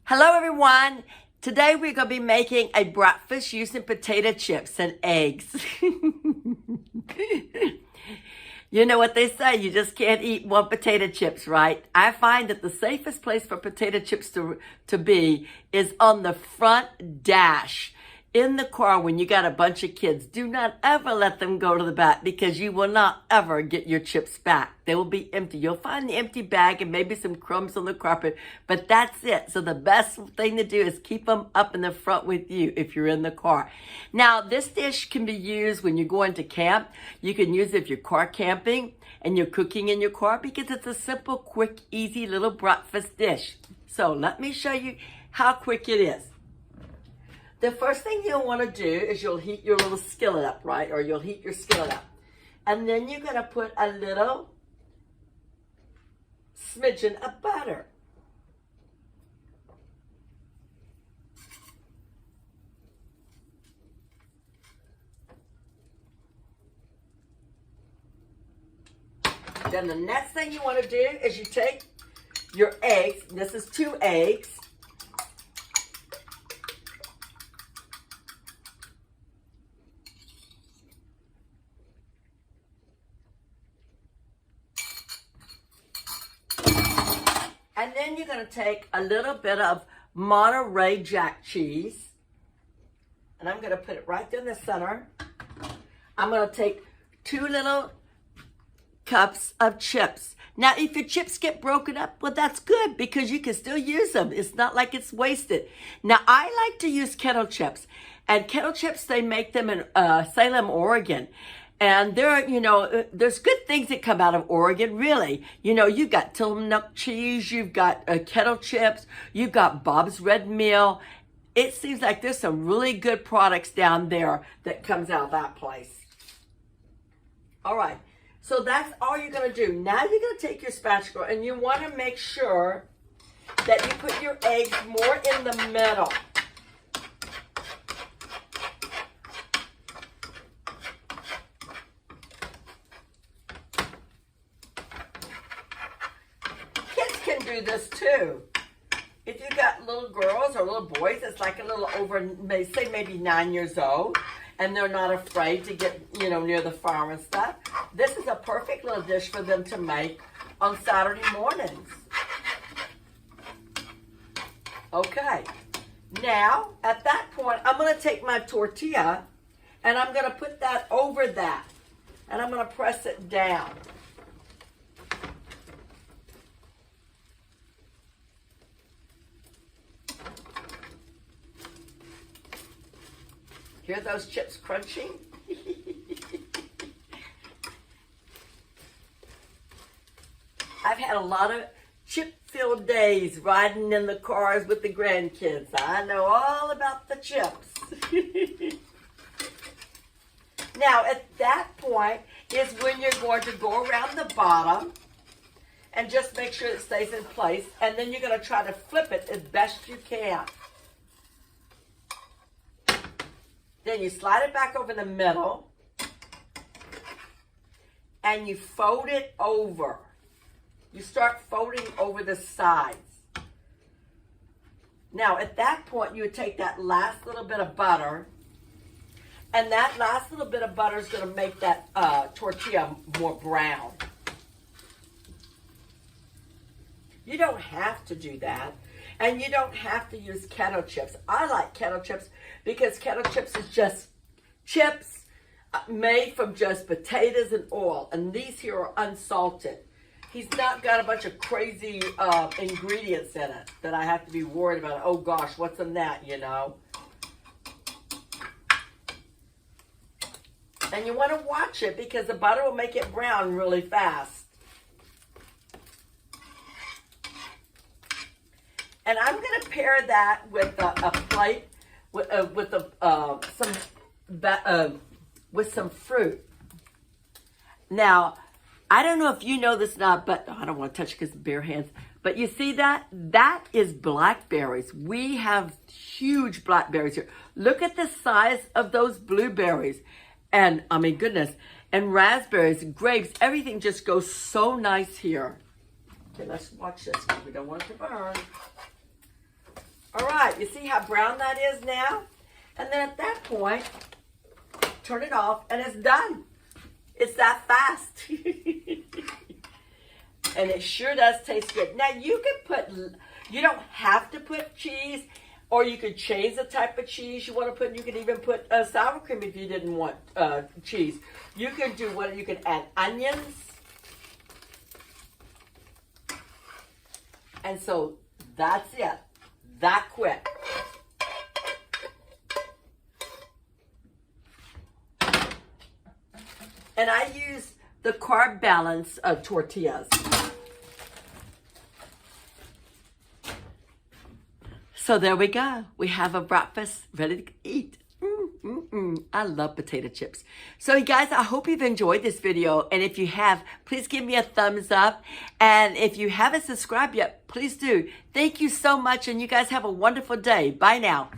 Hello everyone. Today we're going to be making a breakfast using potato chips and eggs. You know what they say, you just can't eat one potato chips, right? I find that the safest place for potato chips to be is on the front dash. In the car when you got a bunch of kids. Do not ever let them go to the back because you will not ever get your chips back. They will be empty. You'll find the empty bag and maybe some crumbs on the carpet, but that's it. So the best thing to do is keep them up in the front with you if you're in the car. Now, this dish can be used when you're going to camp. You can use it if you're car camping and you're cooking in your car because it's a simple, quick, easy little breakfast dish. So let me show you how quick it is. The first thing you'll want to do is you'll heat your little skillet up, right? Or you'll heat your skillet up. And then you're going to put a little smidgen of butter. Then the next thing you want to do is you take your eggs. This is 2 eggs. And then you're going to take a little bit of Monterey Jack cheese. And I'm going to put it right in the center. I'm going to take 2 little cups of chips. Now, if your chips get broken up, well, that's good because you can still use them. It's not like it's wasted. Now, I like to use kettle chips. And kettle chips, they make them in Salem, Oregon. And there's good things that come out of Oregon, really. You know, you've got Tillamook cheese, you've got kettle chips, you've got Bob's Red Mill. It seems like there's some really good products down there that comes out of that place. All right, so that's all you're going to do. Now you're going to take your spatula and you want to make sure that you put your eggs more in the middle. Can do this too. If you got little girls or little boys, it's like a little over, say maybe 9 years old, and they're not afraid to get, near the fire and stuff. This is a perfect little dish for them to make on Saturday mornings. Okay. Now, at that point, I'm going to take my tortilla, and I'm going to put that over that, and I'm going to press it down. Hear those chips crunching? I've had a lot of chip-filled days riding in the cars with the grandkids. I know all about the chips. Now, at that point is when you're going to go around the bottom and just make sure it stays in place. And then you're going to try to flip it as best you can. Then you slide it back over the middle and you fold it over. You start folding over the sides. Now, at that point, you would take that last little bit of butter, and that last little bit of butter is going to make that tortilla more brown. You don't have to do that. And you don't have to use kettle chips. I like kettle chips because kettle chips is just chips made from just potatoes and oil. And these here are unsalted. He's not got a bunch of crazy ingredients in it that I have to be worried about. Oh gosh, what's in that, And you want to watch it because the butter will make it brown really fast. And I'm going to pair that with a plate with some fruit. Now, I don't know if you know this or not, but I don't want to touch it because of bare hands. But you see that? That is blackberries. We have huge blackberries here. Look at the size of those blueberries. And, I mean, goodness. And raspberries, grapes, everything just goes so nice here. Okay, let's watch this because we don't want it to burn. You see how brown that is now? And then at that point, turn it off and it's done. It's that fast. And it sure does taste good. Now you don't have to put cheese, or you could change the type of cheese you want to put. You could even put sour cream if you didn't want cheese. You could do what? You could add onions. And so that's it. That quick. And I use the carb balance of tortillas. So there we go. We have a breakfast ready to eat. I love potato chips. So you guys, I hope you've enjoyed this video. And if you have, please give me a thumbs up. And if you haven't subscribed yet, please do. Thank you so much. And you guys have a wonderful day. Bye now.